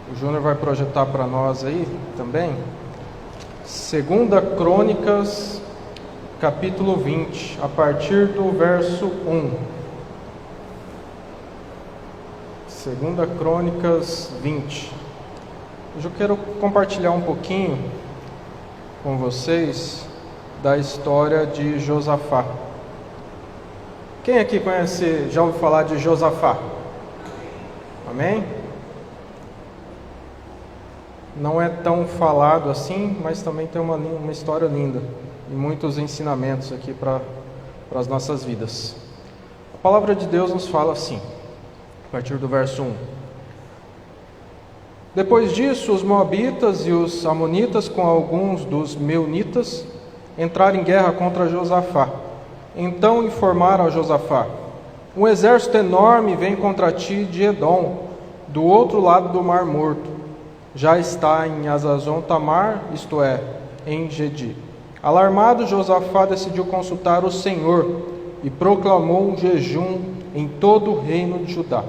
O Júnior vai projetar para nós aí também. 2 Crônicas, capítulo 20, a partir do verso 1. 2 Crônicas 20. Hoje eu quero compartilhar um pouquinho com vocês da história de Josafá. Quem aqui conhece, já ouviu falar de Josafá? Amém? Não é tão falado assim, mas também tem uma história linda e muitos ensinamentos aqui para as nossas vidas. A palavra de Deus nos fala assim, a partir do verso 1. Depois disso, os moabitas e os amonitas, com alguns dos meunitas, entraram em guerra contra Josafá. Então informaram a Josafá: um exército enorme vem contra ti de Edom, do outro lado do Mar Morto. Já está em Hazazon Tamar, isto é, em Gedi. Alarmado, Josafá decidiu consultar o Senhor e proclamou um jejum em todo o reino de Judá.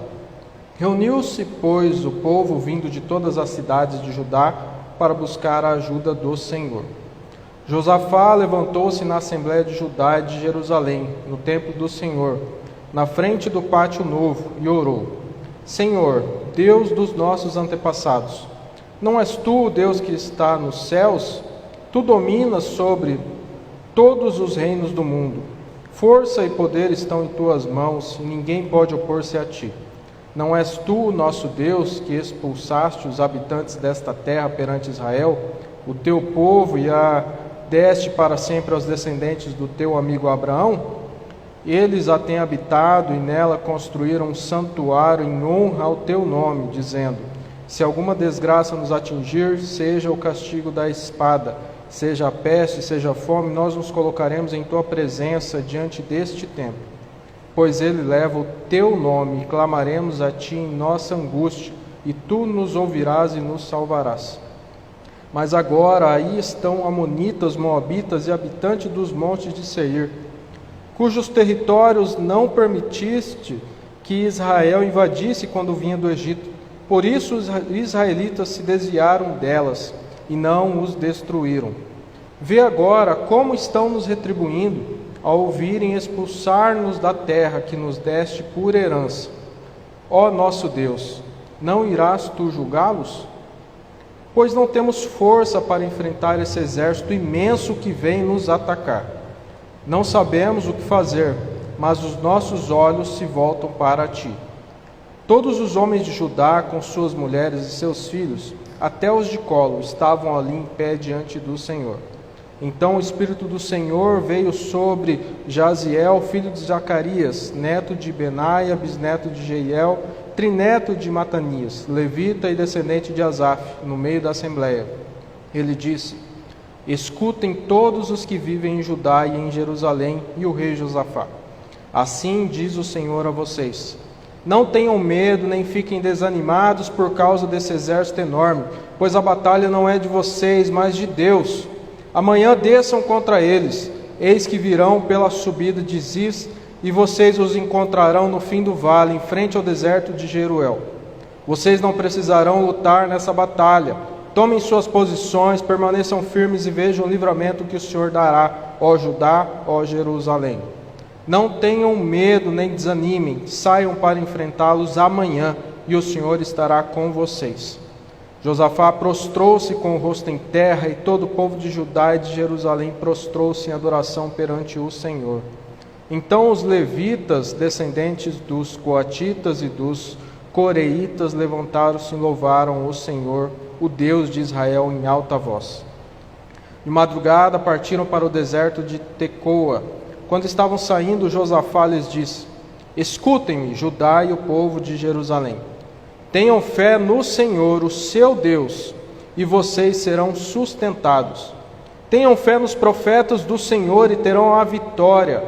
Reuniu-se, pois, o povo vindo de todas as cidades de Judá para buscar a ajuda do Senhor. Josafá levantou-se na Assembleia de Judá e de Jerusalém, no templo do Senhor, na frente do pátio novo, e orou: Senhor, Deus dos nossos antepassados, não és tu o Deus que está nos céus? Tu dominas sobre todos os reinos do mundo. Força e poder estão em tuas mãos, e ninguém pode opor-se a ti. Não és tu o nosso Deus que expulsaste os habitantes desta terra perante Israel, o teu povo, e a deste para sempre aos descendentes do teu amigo Abraão? Eles a têm habitado e nela construíram um santuário em honra ao teu nome, dizendo: se alguma desgraça nos atingir, seja o castigo da espada, seja a peste, seja a fome, nós nos colocaremos em tua presença diante deste templo. Pois ele leva o teu nome, e clamaremos a ti em nossa angústia, e tu nos ouvirás e nos salvarás. Mas agora aí estão amonitas, moabitas e habitantes dos montes de Seir, cujos territórios não permitiste que Israel invadisse quando vinha do Egito. Por isso os israelitas se desviaram delas e não os destruíram. Vê agora como estão nos retribuindo ao ouvirem expulsar-nos da terra que nos deste por herança. Ó nosso Deus, não irás tu julgá-los? Pois não temos força para enfrentar esse exército imenso que vem nos atacar. Não sabemos o que fazer, mas os nossos olhos se voltam para ti. Todos os homens de Judá, com suas mulheres e seus filhos, até os de colo, estavam ali em pé diante do Senhor. Então o Espírito do Senhor veio sobre Jaziel, filho de Zacarias, neto de Benaia, bisneto de Jeiel, trineto de Matanias, levita e descendente de Asaf, no meio da Assembleia. Ele disse: escutem todos os que vivem em Judá e em Jerusalém, e o rei Josafá. Assim diz o Senhor a vocês: não tenham medo, nem fiquem desanimados por causa desse exército enorme, pois a batalha não é de vocês, mas de Deus. Amanhã desçam contra eles, eis que virão pela subida de Ziz, e vocês os encontrarão no fim do vale, em frente ao deserto de Jeruel. Vocês não precisarão lutar nessa batalha. Tomem suas posições, permaneçam firmes e vejam o livramento que o Senhor dará, ó Judá, ó Jerusalém. Não tenham medo nem desanimem, saiam para enfrentá-los amanhã, e o Senhor estará com vocês. Josafá prostrou-se com o rosto em terra, e todo o povo de Judá e de Jerusalém prostrou-se em adoração perante o Senhor. Então os levitas, descendentes dos coatitas e dos coreitas, levantaram-se e louvaram o Senhor, o Deus de Israel, em alta voz. De madrugada partiram para o deserto de Tecoa. Quando estavam saindo, Josafá lhes disse: escutem-me, Judá e o povo de Jerusalém. Tenham fé no Senhor, o seu Deus, e vocês serão sustentados. Tenham fé nos profetas do Senhor e terão a vitória.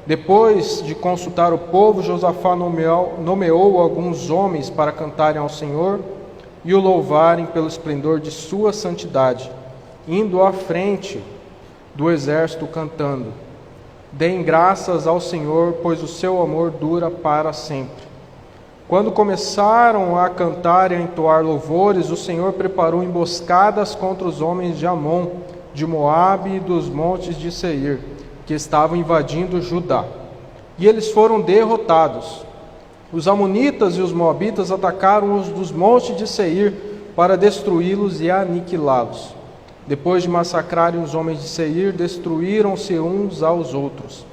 Depois de consultar o povo, Josafá nomeou alguns homens para cantarem ao Senhor e o louvarem pelo esplendor de sua santidade, indo à frente do exército cantando: deem graças ao Senhor, pois o seu amor dura para sempre. Quando começaram a cantar e a entoar louvores, o Senhor preparou emboscadas contra os homens de Amon, de Moabe e dos montes de Seir, que estavam invadindo Judá. E eles foram derrotados. Os amonitas e os moabitas atacaram os dos montes de Seir para destruí-los e aniquilá-los. Depois de massacrarem os homens de Seir, destruíram-se uns aos outros.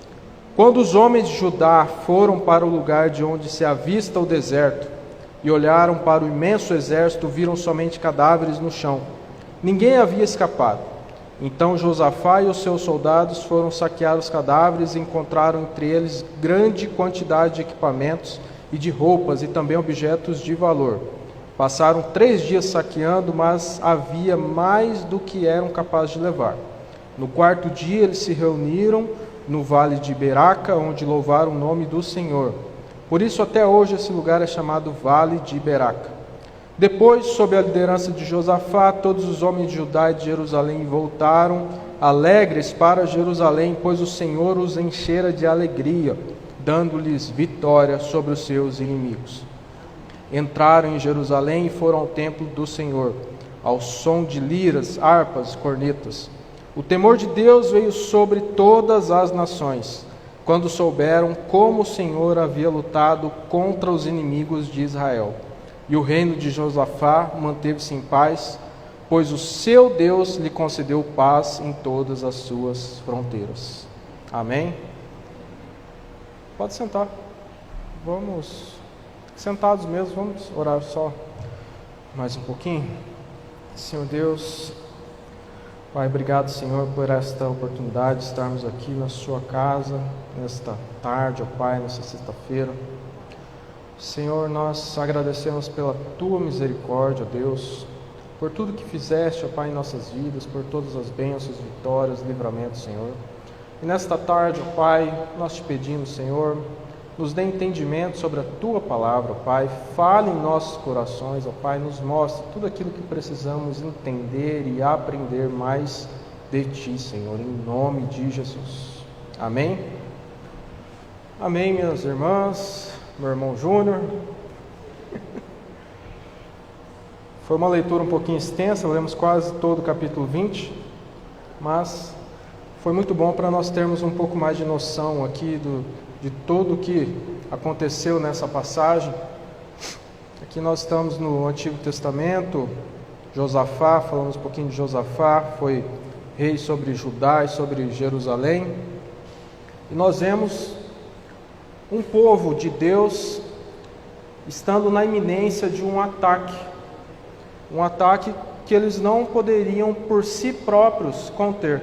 Quando os homens de Judá foram para o lugar de onde se avista o deserto e olharam para o imenso exército, viram somente cadáveres no chão. Ninguém havia escapado. Então Josafá e os seus soldados foram saquear os cadáveres e encontraram entre eles grande quantidade de equipamentos e de roupas e também objetos de valor. Passaram 3 dias saqueando, mas havia mais do que eram capazes de levar. No 4º dia eles se reuniram no vale de Beraca, onde louvaram o nome do Senhor. Por isso até hoje esse lugar é chamado Vale de Beraca. Depois, sob a liderança de Josafá, todos os homens de Judá e de Jerusalém voltaram alegres para Jerusalém, pois o Senhor os enchera de alegria, dando-lhes vitória sobre os seus inimigos. Entraram em Jerusalém e foram ao templo do Senhor, ao som de liras, harpas, cornetas. O temor de Deus veio sobre todas as nações, quando souberam como o Senhor havia lutado contra os inimigos de Israel. E o reino de Josafá manteve-se em paz, pois o seu Deus lhe concedeu paz em todas as suas fronteiras. Amém? Pode sentar. Vamos, sentados mesmo, vamos orar só mais um pouquinho. Senhor Deus, Pai, obrigado, Senhor, por esta oportunidade de estarmos aqui na sua casa, nesta tarde, ó Pai, nesta sexta-feira. Senhor, nós agradecemos pela Tua misericórdia, ó Deus, por tudo que fizeste, ó Pai, em nossas vidas, por todas as bênçãos, vitórias, livramentos, Senhor. E nesta tarde, ó Pai, nós te pedimos, Senhor, nos dê entendimento sobre a Tua palavra, ó Pai, fale em nossos corações, ó Pai, nos mostre tudo aquilo que precisamos entender e aprender mais de Ti, Senhor, em nome de Jesus. Amém? Amém, minhas irmãs, meu irmão Júnior. Foi uma leitura um pouquinho extensa, lemos quase todo o capítulo 20, mas foi muito bom para nós termos um pouco mais de noção aqui de tudo o que aconteceu nessa passagem. Aqui nós estamos no Antigo Testamento, Josafá, falamos um pouquinho de Josafá, foi rei sobre Judá e sobre Jerusalém. E nós vemos um povo de Deus estando na iminência de um ataque que eles não poderiam por si próprios conter.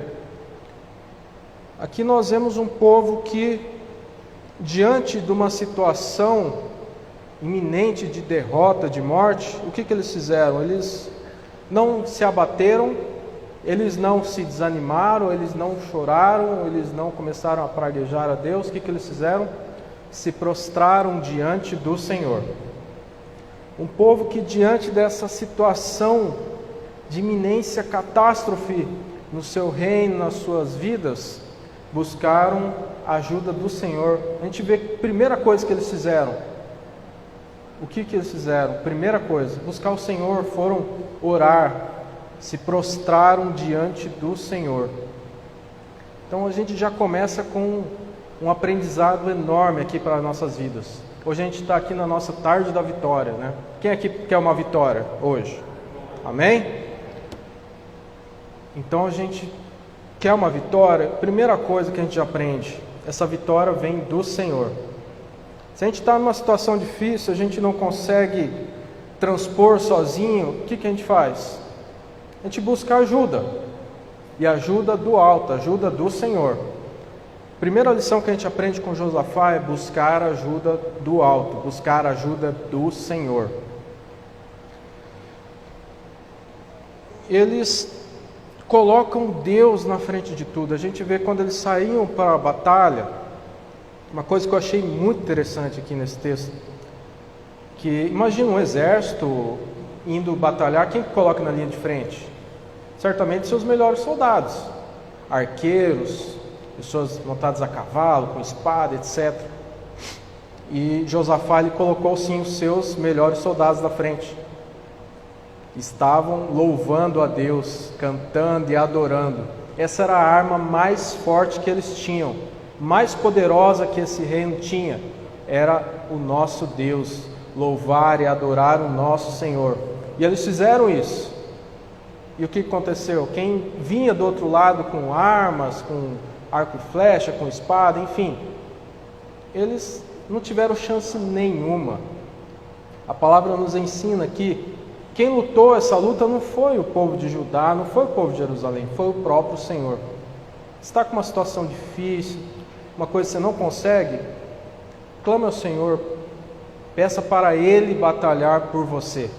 Aqui nós vemos um povo que, diante de uma situação iminente de derrota, de morte, o que eles fizeram? Eles não se abateram, eles não se desanimaram, eles não choraram, eles não começaram a praguejar a Deus. O que eles fizeram? Se prostraram diante do Senhor. Um povo que, diante dessa situação de iminência, catástrofe no seu reino, nas suas vidas, buscaram a ajuda do Senhor. A gente vê que a primeira coisa que eles fizeram, o que eles fizeram? Primeira coisa, buscar o Senhor, foram orar, se prostraram diante do Senhor. Então a gente já começa com um aprendizado enorme aqui para as nossas vidas. Hoje a gente está aqui na nossa tarde da vitória, né? Quem aqui quer uma vitória hoje? Amém? Então a gente quer uma vitória, primeira coisa que a gente aprende, essa vitória vem do Senhor. Se a gente está numa situação difícil, a gente não consegue transpor sozinho, o que a gente faz? A gente busca ajuda, e ajuda do alto, ajuda do Senhor. Primeira lição que a gente aprende com Josafá é buscar ajuda do alto, buscar ajuda do Senhor. Eles colocam Deus na frente de tudo. A gente vê quando eles saíam para a batalha, uma coisa que eu achei muito interessante aqui nesse texto, que imagina um exército indo batalhar, quem coloca na linha de frente? Certamente seus melhores soldados, arqueiros, pessoas montadas a cavalo, com espada, etc. E Josafá ele colocou sim os seus melhores soldados na frente. Estavam louvando a Deus, cantando e adorando. Essa era a arma mais forte que eles tinham, mais poderosa que esse reino tinha. Era o nosso Deus, louvar e adorar o nosso Senhor. E eles fizeram isso. E o que aconteceu? Quem vinha do outro lado com armas, com arco e flecha, com espada, enfim, eles não tiveram chance nenhuma. A palavra nos ensina que quem lutou essa luta não foi o povo de Judá, não foi o povo de Jerusalém, foi o próprio Senhor. Está com uma situação difícil, uma coisa que você não consegue, clame ao Senhor, peça para Ele batalhar por você.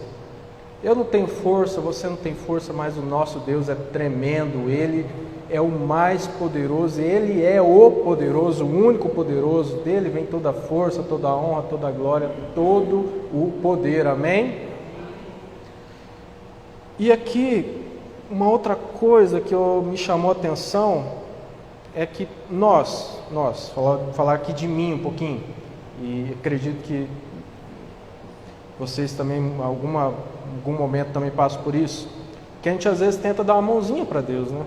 Eu não tenho força, você não tem força, mas o nosso Deus é tremendo, Ele é o mais poderoso, Ele é o poderoso, o único poderoso, dele vem toda a força, toda a honra, toda a glória, todo o poder, amém? E aqui, uma outra coisa que me chamou a atenção é que falar aqui de mim um pouquinho, e acredito que vocês também, em algum momento também passam por isso, que a gente às vezes tenta dar uma mãozinha para Deus, né?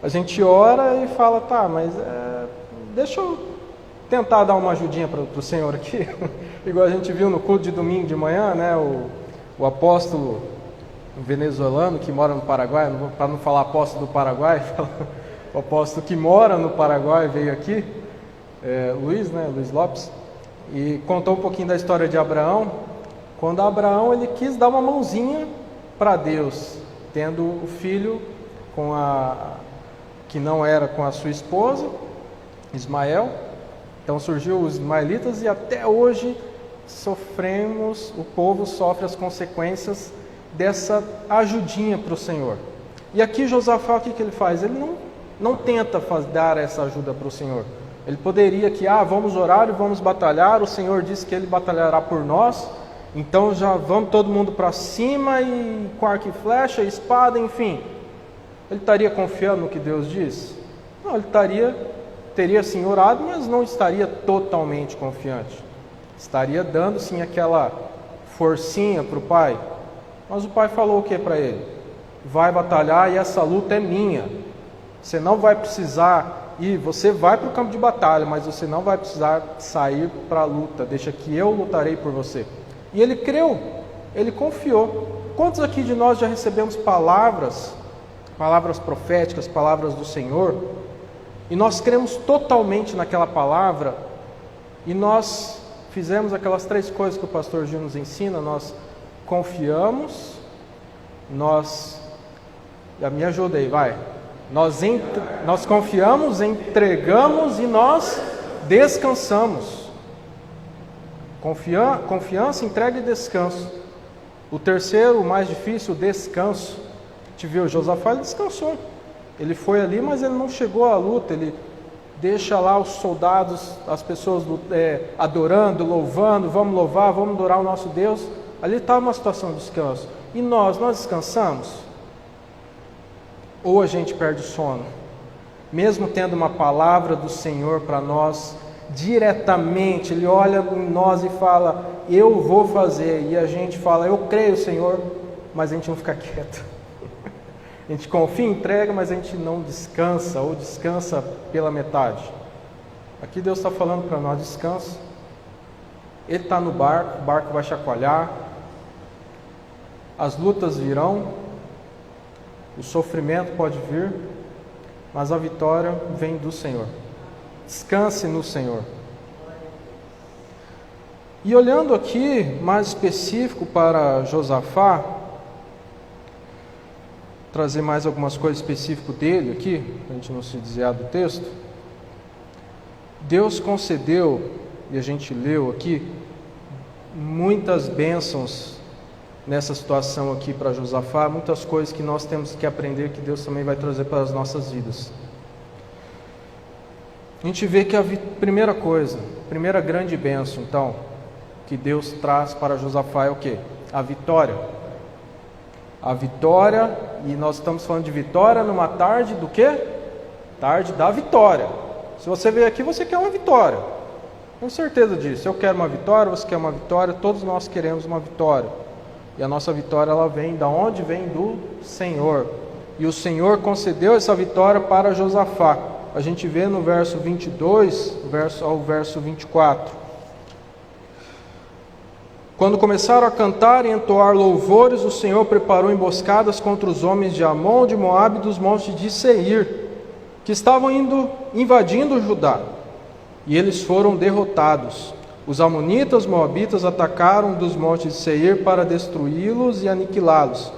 A gente ora e fala, tá, mas deixa eu tentar dar uma ajudinha para o Senhor aqui, igual a gente viu no culto de domingo de manhã, né? O apóstolo venezuelano que mora no Paraguai, para não falar apóstolo do Paraguai, o apóstolo que mora no Paraguai veio aqui, Luiz Lopes, e contou um pouquinho da história de Abraão. Quando Abraão ele quis dar uma mãozinha para Deus, tendo o filho que não era com a sua esposa, Ismael. Então surgiu os ismaelitas e até hoje o povo sofre as consequências dessa ajudinha para o Senhor. E aqui Josafá, o que ele faz? Ele não tenta dar essa ajuda para o Senhor. Ele poderia vamos orar e vamos batalhar, o Senhor disse que Ele batalhará por nós, então já vamos todo mundo para cima, e com arco e flecha, espada, enfim. Ele estaria confiando no que Deus diz? Não, ele teria sim orado, mas não estaria totalmente confiante. Estaria dando sim aquela forcinha para o pai. Mas o pai falou o que para ele? Vai batalhar e essa luta é minha. Você não vai precisar ir, você vai para o campo de batalha, mas você não vai precisar sair para a luta. Deixa que eu lutarei por você. E ele creu, ele confiou. Quantos aqui de nós já recebemos palavras proféticas, palavras do Senhor, e nós cremos totalmente naquela palavra, e nós fizemos aquelas 3 coisas que o pastor Gil nos ensina, nós confiamos, me ajuda aí, vai. Nós confiamos, entregamos e nós descansamos. Confiança, entrega e descanso. O terceiro, o mais difícil, o descanso. A gente viu, Josafá, ele descansou. Ele foi ali, mas ele não chegou à luta. Ele deixa lá os soldados, as pessoas adorando, louvando, vamos louvar, vamos adorar o nosso Deus. Ali está uma situação de descanso. E nós descansamos? Ou a gente perde o sono? Mesmo tendo uma palavra do Senhor para nós, diretamente, Ele olha em nós e fala, eu vou fazer. E a gente fala, eu creio, Senhor, mas a gente não fica quieto. A gente confia, entrega, mas a gente não descansa, ou descansa pela metade. Aqui Deus está falando para nós, descansa. Ele está no barco, o barco vai chacoalhar, as lutas virão, o sofrimento pode vir, mas a vitória vem do Senhor. Descanse no Senhor. E olhando aqui, mais específico para Josafá, trazer mais algumas coisas específicas dele aqui, para a gente não se desviar do texto. Deus concedeu, e a gente leu aqui, muitas bênçãos nessa situação aqui para Josafá, muitas coisas que nós temos que aprender, que Deus também vai trazer para as nossas vidas. A gente vê que a primeira grande bênção, então, que Deus traz para Josafá é o quê? A vitória. A vitória, e nós estamos falando de vitória numa tarde do quê? Tarde da vitória. Se você veio aqui, você quer uma vitória. Com certeza disso. Eu quero uma vitória, você quer uma vitória, todos nós queremos uma vitória. E a nossa vitória, ela vem da onde? Vem do Senhor. E o Senhor concedeu essa vitória para Josafá. A gente vê no verso 22 ao verso 24. Quando começaram a cantar e entoar louvores, o Senhor preparou emboscadas contra os homens de Amon, de Moabe e dos montes de Seir, que estavam invadindo Judá. E eles foram derrotados. Os amonitas, moabitas atacaram dos montes de Seir para destruí-los e aniquilá-los.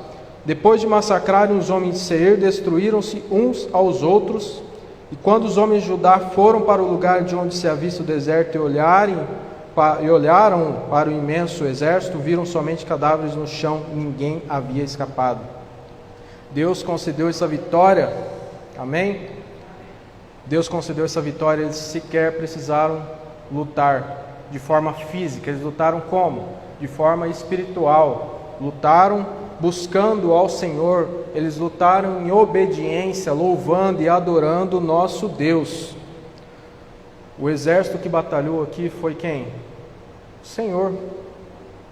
Depois de massacrarem os homens de Seir, destruíram-se uns aos outros. E quando os homens de Judá foram para o lugar de onde se havia visto o deserto e olharam para o imenso exército, viram somente cadáveres no chão, e ninguém havia escapado. Deus concedeu essa vitória, amém? Deus concedeu essa vitória, eles sequer precisaram lutar de forma física, eles lutaram como? De forma espiritual, lutaram buscando ao Senhor, eles lutaram em obediência, louvando e adorando o nosso Deus. O exército que batalhou aqui foi quem? O Senhor,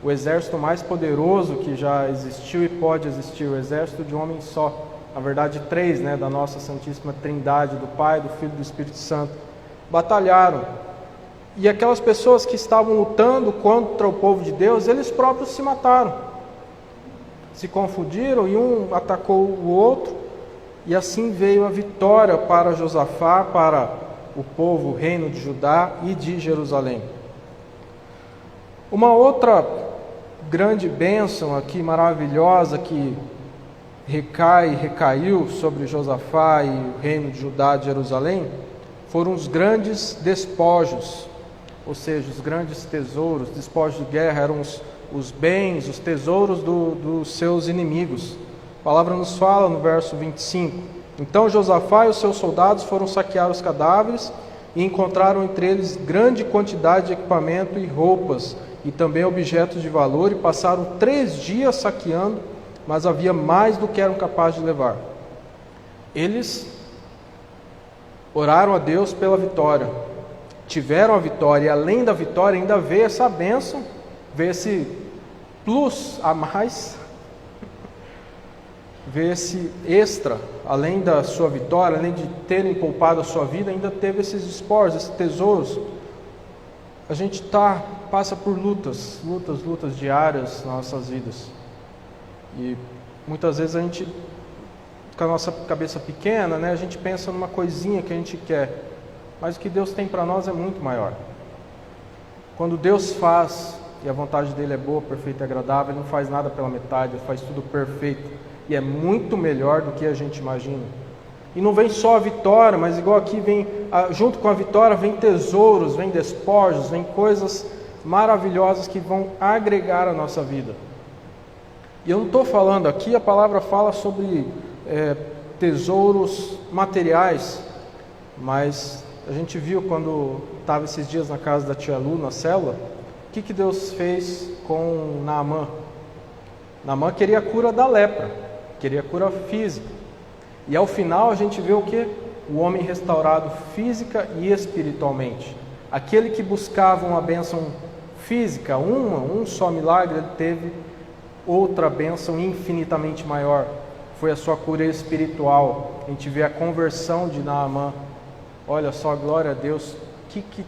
o exército mais poderoso que já existiu e pode existir, o exército de um homem só. Na verdade, 3, da nossa Santíssima Trindade, do Pai, do Filho e do Espírito Santo, batalharam. E aquelas pessoas que estavam lutando contra o povo de Deus, eles próprios se mataram. Se confundiram e um atacou o outro, e assim veio a vitória para Josafá, para o povo, o reino de Judá e de Jerusalém. Uma outra grande bênção aqui, maravilhosa, que recaiu sobre Josafá e o reino de Judá e de Jerusalém, foram os grandes despojos, ou seja, os grandes tesouros. Despojos de guerra eram os bens, os tesouros dos seus inimigos. A palavra nos fala no verso 25: Então Josafá e os seus soldados foram saquear os cadáveres e encontraram entre eles grande quantidade de equipamento e roupas, e também objetos de valor, e passaram 3 dias saqueando, mas havia mais do que eram capazes de levar. Eles oraram a Deus pela vitória, tiveram a vitória, e além da vitória ainda veio essa bênção, veio esse plus a mais, veio esse extra, além da sua vitória, além de terem poupado a sua vida, ainda teve esses despojos, esses tesouros. A gente passa por lutas diárias nas nossas vidas. E muitas vezes a gente, com a nossa cabeça pequena, a gente pensa numa coisinha que a gente quer. Mas o que Deus tem para nós é muito maior. Quando Deus faz, e a vontade dele é boa, perfeita e agradável, Ele não faz nada pela metade, Ele faz tudo perfeito. E é muito melhor do que a gente imagina. E não vem só a vitória, mas igual aqui vem, junto com a vitória, vem tesouros, vem despojos, vem coisas maravilhosas que vão agregar a nossa vida. E eu não estou falando aqui, a palavra fala sobre tesouros materiais, mas a gente viu quando estava esses dias na casa da tia Lu, na célula, o que Deus fez com Naamã. Naamã queria a cura da lepra, queria a cura física. E ao final a gente vê o que? O homem restaurado física e espiritualmente. Aquele que buscava uma bênção física, um só milagre, ele teve outra bênção infinitamente maior. Foi a sua cura espiritual. A gente vê a conversão de Naamã. Olha só, glória a Deus. Que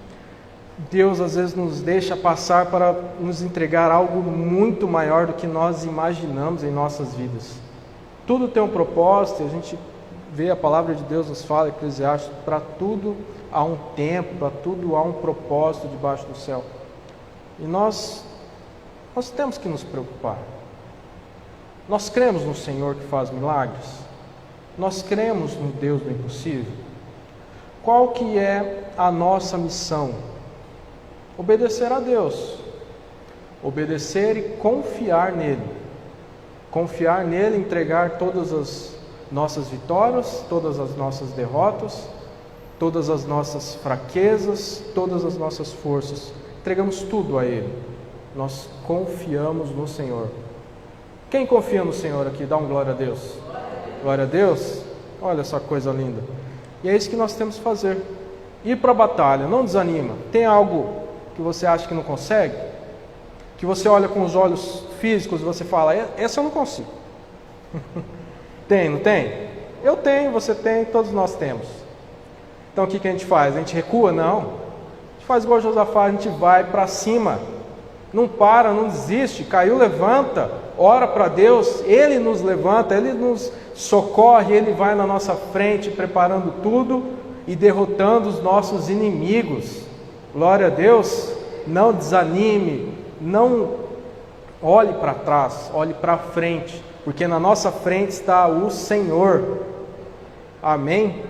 Deus às vezes nos deixa passar para nos entregar algo muito maior do que nós imaginamos em nossas vidas. Tudo tem um propósito, e a gente vê a palavra de Deus nos fala, Eclesiastes, para tudo há um tempo, para tudo há um propósito debaixo do céu. E nós temos que nos preocupar. Nós cremos no Senhor que faz milagres? Nós cremos no Deus do impossível? Qual que é a nossa missão? Obedecer a Deus. Obedecer e confiar nele. Confiar nele, entregar todas as nossas vitórias, todas as nossas derrotas, todas as nossas fraquezas, todas as nossas forças. Entregamos tudo a Ele. Nós confiamos no Senhor. Quem confia no Senhor aqui? Dá um glória a Deus. Glória a Deus. Olha essa coisa linda. E é isso que nós temos que fazer. Ir para a batalha, não desanima. Tem algo que você acha que não consegue? Que você olha com os olhos físicos e você fala, essa eu não consigo. Tem, não tem? Eu tenho, você tem, todos nós temos. Então o que a gente faz? A gente recua? Não. A gente faz igual Josafá, a gente vai para cima. Não para, não desiste. Caiu, levanta. Ora para Deus. Ele nos levanta, Ele nos socorre. Ele vai na nossa frente preparando tudo e derrotando os nossos inimigos. Glória a Deus. Não desanime. Não olhe para trás. Olhe para frente. Porque na nossa frente está o Senhor. Amém?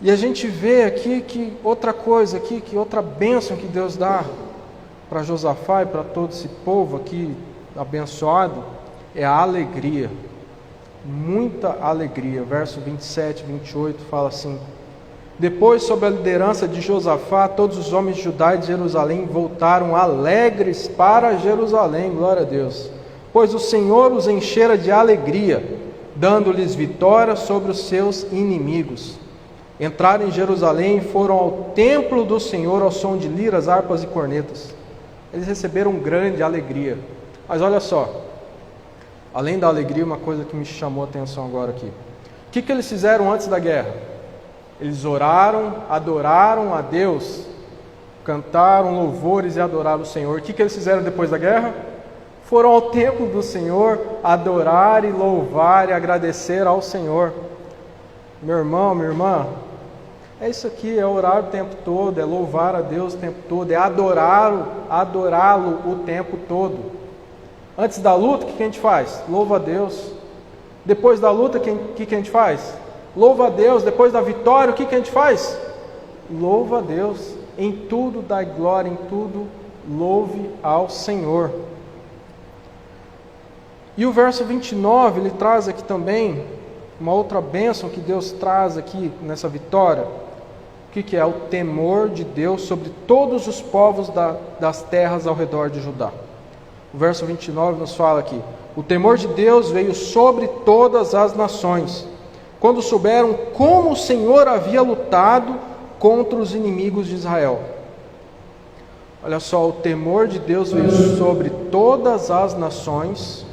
E a gente vê aqui que outra coisa aqui, que outra bênção que Deus dá para Josafá e para todo esse povo aqui abençoado, é a alegria. Muita alegria. Verso 27, 28 fala assim: depois, sob a liderança de Josafá, todos os homens de Judá e de Jerusalém voltaram alegres para Jerusalém. Glória a Deus. Pois o Senhor os enchera de alegria, dando-lhes vitória sobre os seus inimigos. Entraram em Jerusalém e foram ao templo do Senhor ao som de liras, harpas e cornetas. Eles receberam grande alegria. Mas olha só, além da alegria, uma coisa que me chamou a atenção agora aqui. O que eles fizeram antes da guerra? Eles oraram, adoraram a Deus, cantaram louvores e adoraram o Senhor. O que eles fizeram depois da guerra? Foram ao templo do Senhor adorar e louvar e agradecer ao Senhor. Meu irmão, minha irmã, é isso aqui, é orar o tempo todo, é louvar a Deus o tempo todo, é adorá-lo o tempo todo. Antes da luta, o que a gente faz? Louva a Deus. Depois da luta, o que a gente faz? Louva a Deus. Depois da vitória, o que a gente faz? Louva a Deus. Em tudo dai glória, em tudo louve ao Senhor. E o verso 29, ele traz aqui também uma outra bênção que Deus traz aqui nessa vitória. O que é? O temor de Deus sobre todos os povos das terras ao redor de Judá. O verso 29 nos fala aqui: o temor de Deus veio sobre todas as nações, quando souberam como o Senhor havia lutado contra os inimigos de Israel. Olha só, o temor de Deus veio sobre todas as nações,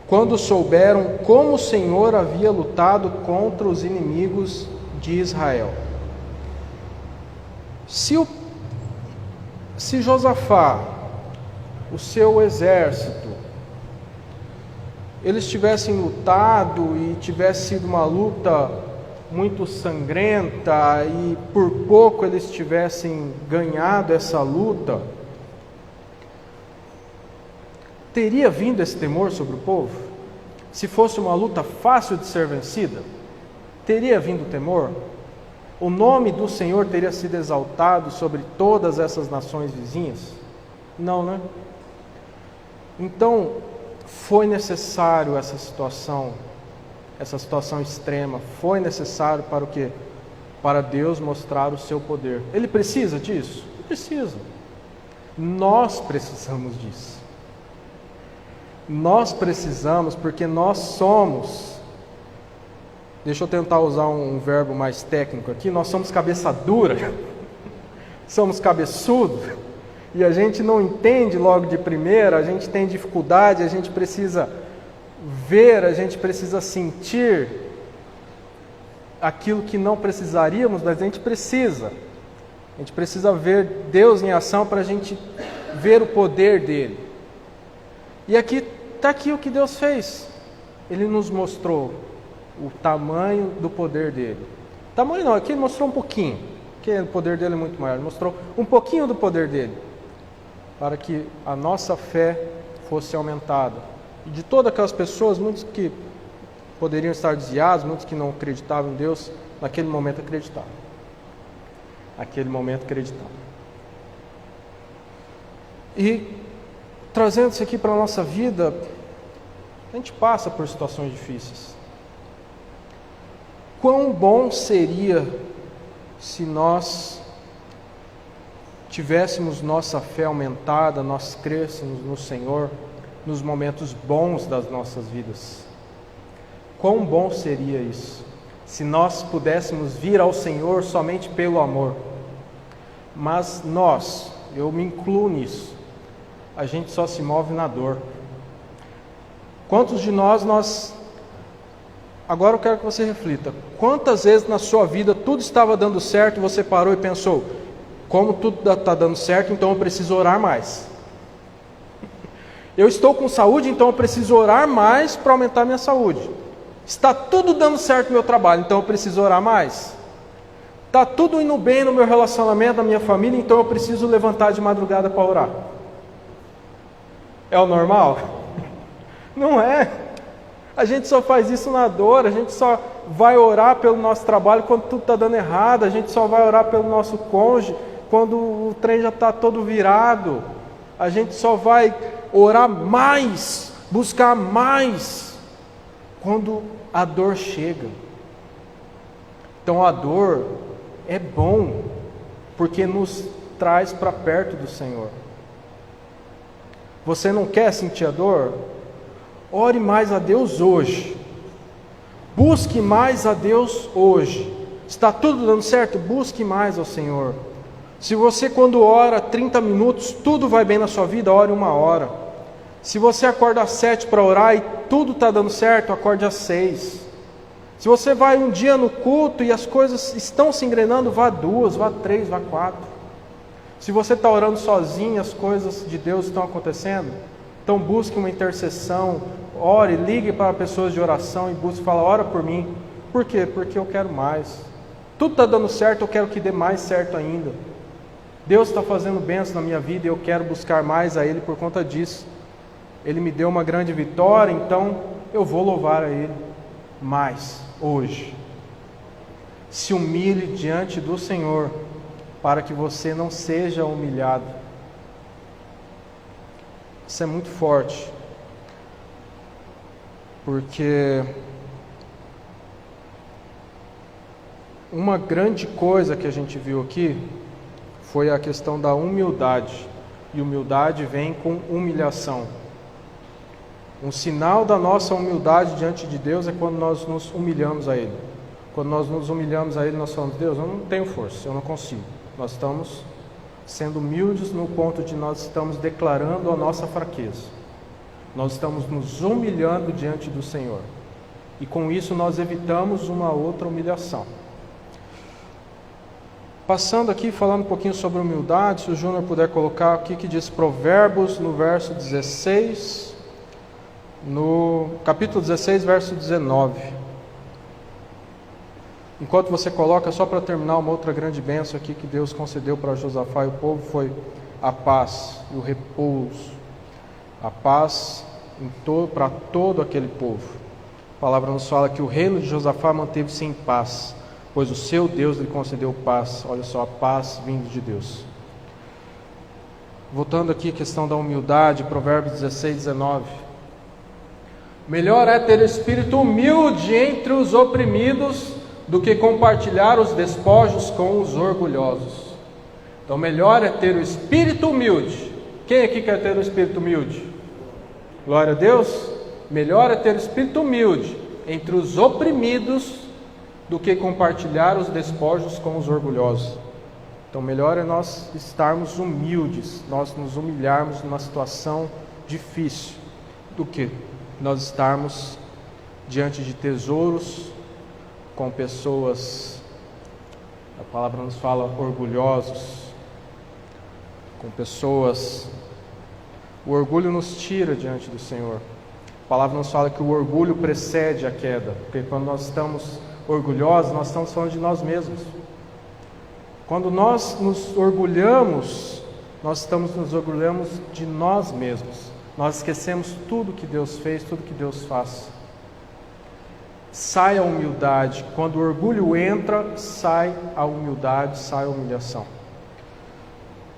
quando souberam como o Senhor havia lutado contra os inimigos de Israel. Se Josafá, o seu exército, eles tivessem lutado e tivesse sido uma luta muito sangrenta e por pouco eles tivessem ganhado essa luta, teria vindo esse temor sobre o povo? Se fosse uma luta fácil de ser vencida, teria vindo temor? O nome do Senhor teria sido exaltado sobre todas essas nações vizinhas? Não, né? Então, foi necessário essa situação extrema, foi necessário para o quê? Para Deus mostrar o seu poder. Ele precisa disso? Ele precisa. Nós precisamos disso. Nós precisamos porque nós somos, deixa eu tentar usar um verbo mais técnico aqui, nós somos cabeça dura, somos cabeçudo, e a gente não entende logo de primeira, a gente tem dificuldade, a gente precisa ver, a gente precisa sentir aquilo que não precisaríamos, mas a gente precisa ver Deus em ação para a gente ver o poder dele. E aqui está aqui o que Deus fez. Ele nos mostrou o tamanho do poder dele. Tamanho não, aqui ele mostrou um pouquinho, porque o poder dele é muito maior. Ele mostrou um pouquinho do poder dele, para que a nossa fé fosse aumentada. E de todas aquelas pessoas, muitos que poderiam estar desviados, muitos que não acreditavam em Deus, naquele momento acreditaram. E trazendo isso aqui para a nossa vida, a gente passa por situações difíceis. Quão bom seria se nós tivéssemos nossa fé aumentada, nós crescêssemos no Senhor nos momentos bons das nossas vidas. Quão bom seria isso, se nós pudéssemos vir ao Senhor somente pelo amor. Mas nós, eu me incluo nisso, a gente só se move na dor. Quantos de nós... Agora eu quero que você reflita. Quantas vezes na sua vida tudo estava dando certo e você parou e pensou: como tudo está dando certo, então eu preciso orar mais. Eu estou com saúde, então eu preciso orar mais para aumentar minha saúde. Está tudo dando certo no meu trabalho, então eu preciso orar mais. Está tudo indo bem no meu relacionamento, na minha família, então eu preciso levantar de madrugada para orar. É o normal? Não é. A gente só faz isso na dor, a gente só vai orar pelo nosso trabalho quando tudo está dando errado, a gente só vai orar pelo nosso cônjuge quando o trem já está todo virado, a gente só vai orar mais, buscar mais, quando a dor chega. Então a dor é bom, porque nos traz para perto do Senhor. Você não quer sentir a dor? Ore mais a Deus hoje. Busque mais a Deus hoje. Está tudo dando certo? Busque mais ao Senhor. Se você, quando ora 30 minutos, tudo vai bem na sua vida, ore 1 hora. Se você acorda às 7 para orar e tudo está dando certo, acorde às 6. Se você vai um dia no culto e as coisas estão se engrenando, vá 2, vá 3, vá 4. Se você está orando sozinho, as coisas de Deus estão acontecendo, então busque uma intercessão, ore, ligue para pessoas de oração e busque, fala: ora por mim. Por quê? Porque eu quero mais. Tudo está dando certo, eu quero que dê mais certo ainda. Deus está fazendo bênção na minha vida e eu quero buscar mais a Ele por conta disso. Ele me deu uma grande vitória, então eu vou louvar a Ele mais hoje. Se humilhe diante do Senhor, para que você não seja humilhado. Isso é muito forte, porque uma grande coisa que a gente viu aqui foi a questão da humildade, e humildade vem com humilhação. Um sinal da nossa humildade diante de Deus é quando nós nos humilhamos a Ele. Quando nós nos humilhamos a Ele, nós falamos: Deus, eu não tenho força, eu não consigo. Nós estamos sendo humildes no ponto de nós estamos declarando a nossa fraqueza. Nós estamos nos humilhando diante do Senhor. E com isso nós evitamos uma outra humilhação. Passando aqui, falando um pouquinho sobre humildade, se o Júnior puder colocar aqui que diz Provérbios no verso 16, no capítulo 16, verso 19. Enquanto você coloca, só para terminar, uma outra grande bênção aqui que Deus concedeu para Josafá e o povo foi a paz e o repouso. A paz para todo aquele povo. A palavra nos fala que o reino de Josafá manteve-se em paz, pois o seu Deus lhe concedeu paz. Olha só, a paz vindo de Deus. Voltando aqui à questão da humildade, Provérbios 16, 19. Melhor é ter espírito humilde entre os oprimidos do que compartilhar os despojos com os orgulhosos. Então melhor é ter o espírito humilde. Quem aqui quer ter o espírito humilde? Glória a Deus. Melhor é ter o espírito humilde entre os oprimidos do que compartilhar os despojos com os orgulhosos. Então melhor é nós estarmos humildes, nós nos humilharmos numa situação difícil, do que nós estarmos diante de tesouros com pessoas, a palavra nos fala, orgulhosos, com pessoas. O orgulho nos tira diante do Senhor. A palavra nos fala que o orgulho precede a queda, porque quando nós estamos orgulhosos, nós estamos falando de nós mesmos. Quando nós nos orgulhamos, nós estamos nos orgulhamos de nós mesmos. Nós esquecemos tudo que Deus fez, tudo que Deus faz. Sai a humildade. Quando o orgulho entra, sai a humildade, sai a humilhação.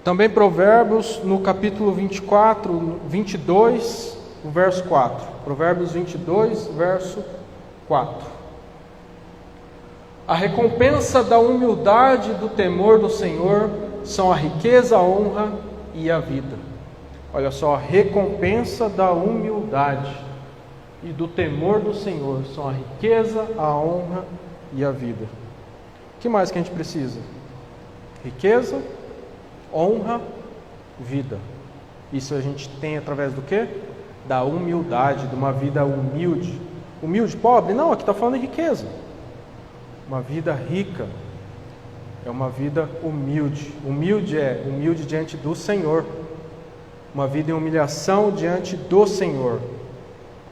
Também Provérbios, no capítulo 24, 22, o verso 4. Provérbios 22, verso 4. A recompensa da humildade e do temor do Senhor são a riqueza, a honra e a vida. Olha só, a recompensa da humildade e do temor do Senhor são a riqueza, a honra e a vida. O que mais que a gente precisa? Riqueza, honra, vida. Isso a gente tem através do quê? Da humildade, de uma vida humilde. Humilde, pobre? Não, aqui está falando de riqueza. Uma vida rica é uma vida humilde. Humilde é humilde diante do Senhor. Uma vida em humilhação diante do Senhor.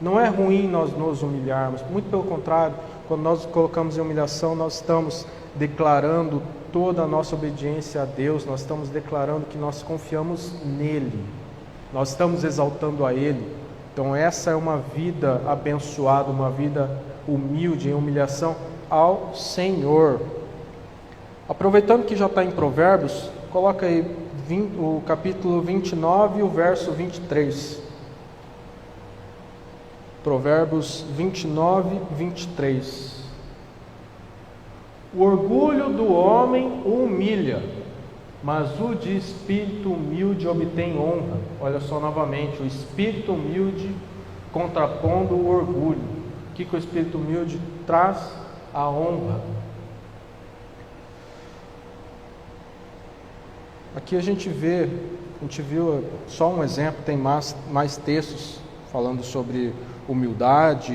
Não é ruim nós nos humilharmos, muito pelo contrário, quando nós nos colocamos em humilhação, nós estamos declarando toda a nossa obediência a Deus, nós estamos declarando que nós confiamos nele, nós estamos exaltando a Ele. Então essa é uma vida abençoada, uma vida humilde, em humilhação ao Senhor. Aproveitando que já está em Provérbios, coloca aí o capítulo 29 e o verso 23. Provérbios 29, 23. O orgulho do homem o humilha, mas o de espírito humilde obtém honra. Olha só novamente, o espírito humilde contrapondo o orgulho. O que o espírito humilde traz? A honra. Aqui a gente viu só um exemplo, tem mais textos falando sobre humildade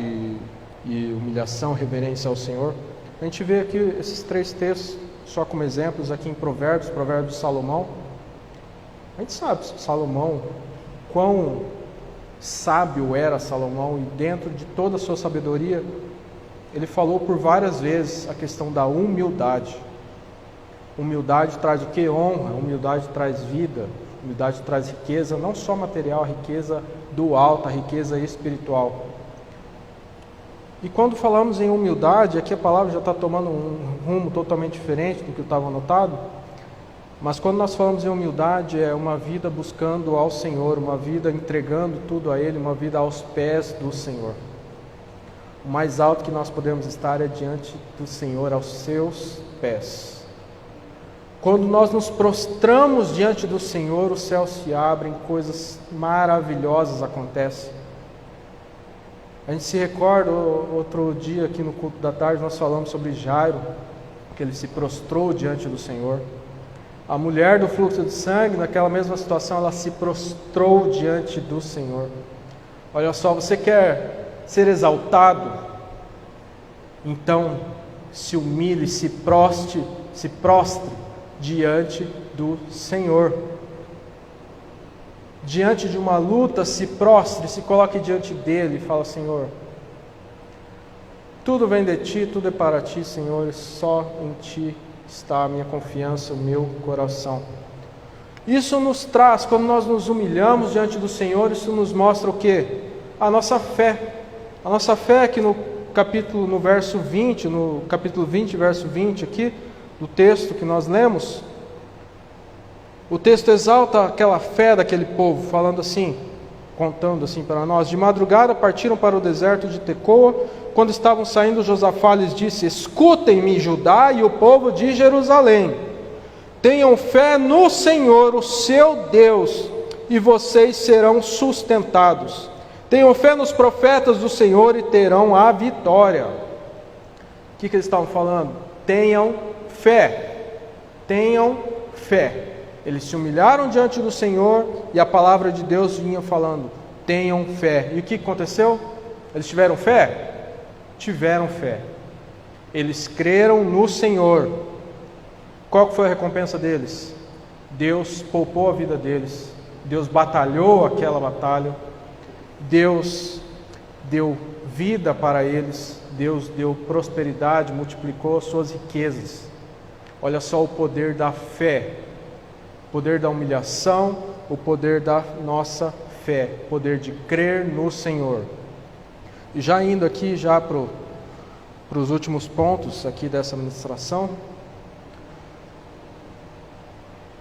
e humilhação, reverência ao Senhor. A gente vê aqui esses 3 textos só como exemplos aqui em Provérbios de Salomão. A gente sabe, Salomão, quão sábio era Salomão, e dentro de toda a sua sabedoria, ele falou por várias vezes a questão da humildade. Humildade traz o que? Honra. Humildade traz vida. Humildade traz riqueza, não só material, a riqueza do alto, a riqueza espiritual. E quando falamos em humildade, aqui a palavra já está tomando um rumo totalmente diferente do que estava anotado, mas quando nós falamos em humildade, é uma vida buscando ao Senhor, uma vida entregando tudo a Ele, uma vida aos pés do Senhor. O mais alto que nós podemos estar é diante do Senhor, aos seus pés. Quando nós nos prostramos diante do Senhor, os céus se abrem, coisas maravilhosas acontecem. A gente se recorda, outro dia aqui no culto da tarde, nós falamos sobre Jairo, que ele se prostrou diante do Senhor. A mulher do fluxo de sangue, naquela mesma situação, ela se prostrou diante do Senhor. Olha só, você quer ser exaltado? Então, se humilhe, se prostre diante do Senhor. Diante de uma luta, se prostre, se coloque diante dele e fala: Senhor, tudo vem de ti, tudo é para ti, Senhor, e só em ti está a minha confiança, o meu coração. Isso nos traz, quando nós nos humilhamos diante do Senhor, isso nos mostra o quê? A nossa fé. A nossa fé é que no capítulo 20, verso 20 aqui, do texto que nós lemos, o texto exalta aquela fé daquele povo, falando assim, contando assim para nós: de madrugada partiram para o deserto de Tecoa. Quando estavam saindo, Josafá lhes disse: escutem-me, Judá e o povo de Jerusalém, tenham fé no Senhor, o seu Deus, e vocês serão sustentados. Tenham fé nos profetas do Senhor e terão a vitória. O que eles estavam falando? Tenham fé. Tenham fé. Eles se humilharam diante do Senhor e a palavra de Deus vinha falando: tenham fé. E o que aconteceu? Eles tiveram fé? Tiveram fé. Eles creram no Senhor. Qual foi a recompensa deles? Deus poupou a vida deles. Deus batalhou aquela batalha. Deus deu vida para eles. Deus deu prosperidade, multiplicou as suas riquezas. Olha só o poder da fé. O poder da humilhação, o poder da nossa fé, o poder de crer no Senhor. E já indo aqui para os últimos pontos aqui dessa ministração,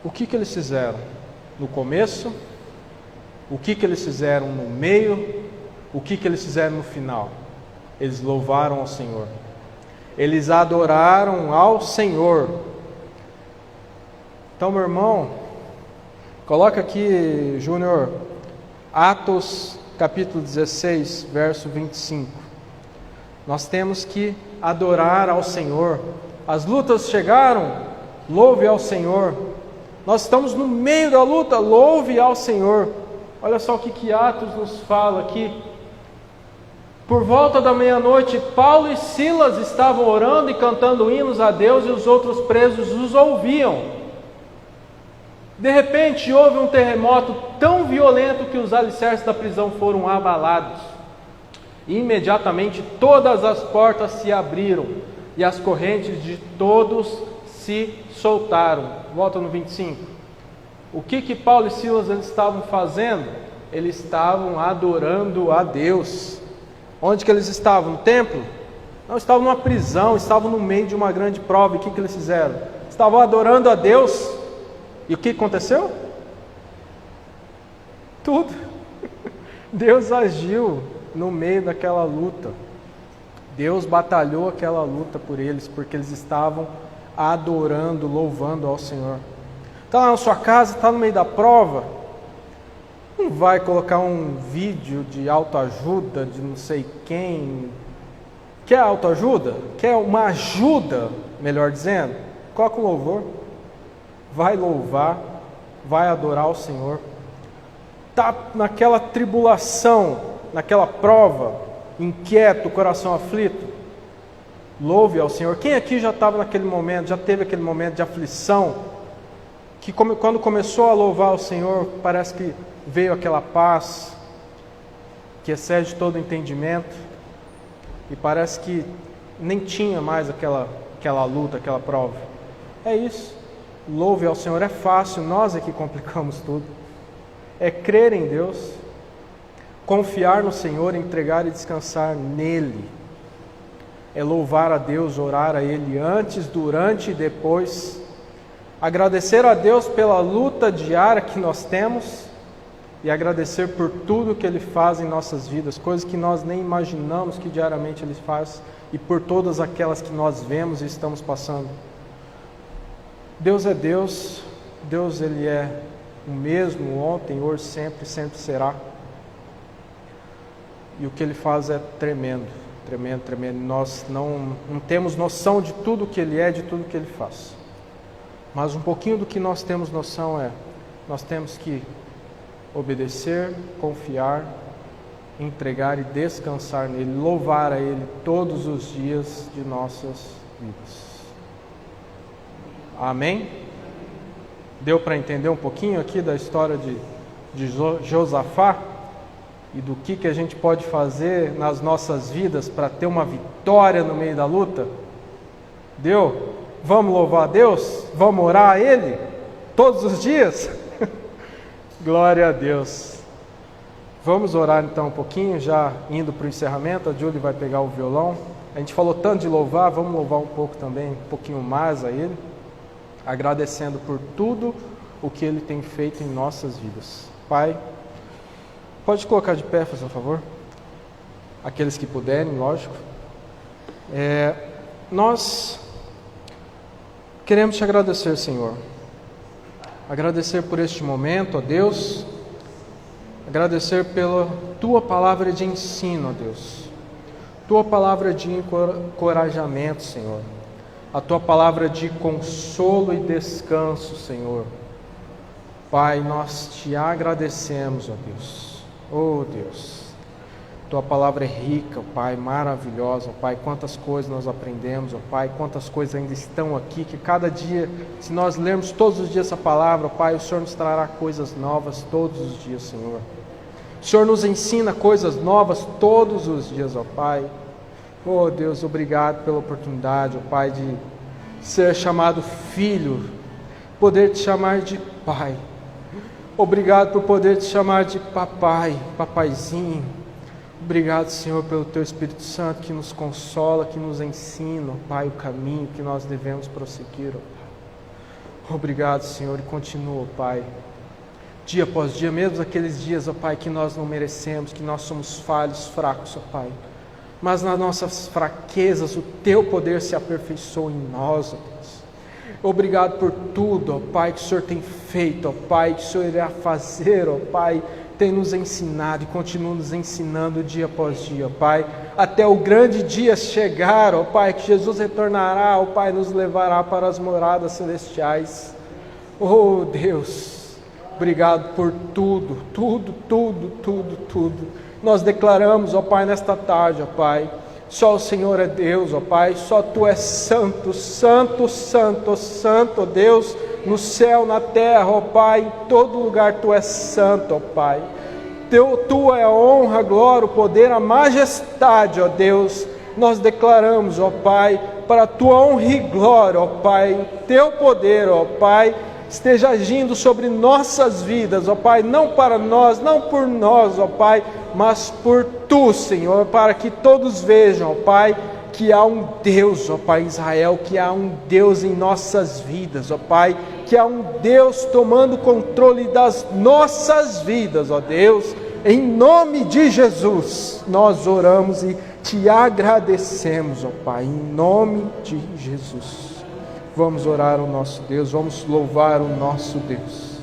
o que eles fizeram no começo, o que eles fizeram no meio, o que eles fizeram no final? Eles louvaram ao Senhor, eles adoraram ao Senhor. Então, meu irmão, coloca aqui, Júnior, Atos capítulo 16, verso 25. Nós temos que adorar ao Senhor. As lutas chegaram, louve ao Senhor. Nós estamos no meio da luta, louve ao Senhor. Olha só o que Atos nos fala aqui. Por volta da meia-noite, Paulo e Silas estavam orando e cantando hinos a Deus, e os outros presos os ouviam. De repente houve um terremoto tão violento que os alicerces da prisão foram abalados. E imediatamente todas as portas se abriram e as correntes de todos se soltaram. Volta no 25. O que Paulo e Silas eles estavam fazendo? Eles estavam adorando a Deus. Onde que eles estavam? No templo? Não, estavam numa prisão, estavam no meio de uma grande prova. E o que eles fizeram? Estavam adorando a Deus. E o que aconteceu? Tudo. Deus agiu no meio daquela luta. Deus batalhou aquela luta por eles, porque eles estavam adorando, louvando ao Senhor. Está lá na sua casa, está no meio da prova, não vai colocar um vídeo de autoajuda, de não sei quem. Quer autoajuda? Quer uma ajuda, melhor dizendo? Coloca um louvor, vai louvar, vai adorar o Senhor. Está naquela tribulação, naquela prova, inquieto, coração aflito, louve ao Senhor. Quem aqui já estava naquele momento, já teve aquele momento de aflição, que quando começou a louvar ao Senhor, parece que veio aquela paz, que excede todo entendimento, e parece que nem tinha mais aquela luta, aquela prova. É isso, louve ao Senhor, é fácil, nós é que complicamos tudo. É crer em Deus, confiar no Senhor, entregar e descansar nele. É louvar a Deus, orar a Ele antes, durante e depois. Agradecer a Deus pela luta diária que nós temos e agradecer por tudo que Ele faz em nossas vidas, coisas que nós nem imaginamos que diariamente Ele faz, e por todas aquelas que nós vemos e estamos passando. Deus é Deus, Deus Ele é o mesmo ontem, hoje, sempre, sempre será. E o que Ele faz é tremendo, tremendo, tremendo. Nós não temos noção de tudo que Ele é, de tudo que Ele faz. Mas um pouquinho do que nós temos noção é, nós temos que obedecer, confiar, entregar e descansar nele, louvar a Ele todos os dias de nossas vidas. Amém? Deu para entender um pouquinho aqui da história de Josafá? E do que a gente pode fazer nas nossas vidas para ter uma vitória no meio da luta? Deu? Vamos louvar a Deus? Vamos orar a Ele? Todos os dias? Glória a Deus. Vamos orar então um pouquinho, já indo para o encerramento. A Julie vai pegar o violão. A gente falou tanto de louvar, vamos louvar um pouco também, um pouquinho mais a Ele, agradecendo por tudo o que Ele tem feito em nossas vidas. Pai, pode colocar de pé, por favor? Aqueles que puderem, lógico. Nós queremos te agradecer, Senhor. Agradecer por este momento, ó Deus. Agradecer pela Tua palavra de ensino, ó Deus. Tua palavra de encorajamento, Senhor. A Tua palavra de consolo e descanso, Senhor. Pai, nós te agradecemos, ó Deus. Oh Deus, Tua palavra é rica, Pai, maravilhosa, Pai, quantas coisas nós aprendemos, ó Pai, quantas coisas ainda estão aqui, que cada dia, se nós lermos todos os dias essa palavra, Pai, o Senhor nos trará coisas novas todos os dias, Senhor. O Senhor nos ensina coisas novas todos os dias, ó Pai. Oh Deus, obrigado pela oportunidade, ó Pai, de ser chamado filho, poder te chamar de Pai. Obrigado por poder te chamar de papai, papaizinho. Obrigado, Senhor, pelo Teu Espírito Santo que nos consola, que nos ensina, ó Pai, o caminho que nós devemos prosseguir, ó Pai. Obrigado, Senhor, e continua, ó Pai, dia após dia, mesmo aqueles dias, ó Pai, que nós não merecemos, que nós somos falhos, fracos, ó Pai. Mas nas nossas fraquezas, o Teu poder se aperfeiçoa em nós, ó Deus. Obrigado por tudo, ó Pai, que o Senhor tem feito, ó Pai, que o Senhor irá fazer, ó Pai, tem nos ensinado e continua nos ensinando dia após dia, ó Pai, até o grande dia chegar, ó Pai, que Jesus retornará, ó Pai, nos levará para as moradas celestiais. Oh Deus, obrigado por tudo, tudo. Nós declaramos, ó Pai, nesta tarde, ó Pai, só o Senhor é Deus, ó Pai, só Tu és santo, ó Deus, no céu, na terra, ó Pai, em todo lugar Tu és santo, ó Pai. Tua é a honra, a glória, o poder, a majestade, ó Deus. Nós declaramos, ó Pai, para a Tua honra e glória, ó Pai, Teu poder, ó Pai, esteja agindo sobre nossas vidas, ó Pai, não para nós, não por nós, ó Pai, mas por Tu, Senhor, para que todos vejam, ó Pai, que há um Deus, ó Pai Israel, que há um Deus em nossas vidas, ó Pai, que há um Deus tomando controle das nossas vidas, ó Deus. Em nome de Jesus, nós oramos e Te agradecemos, ó Pai, em nome de Jesus. Vamos orar ao nosso Deus, vamos louvar o nosso Deus.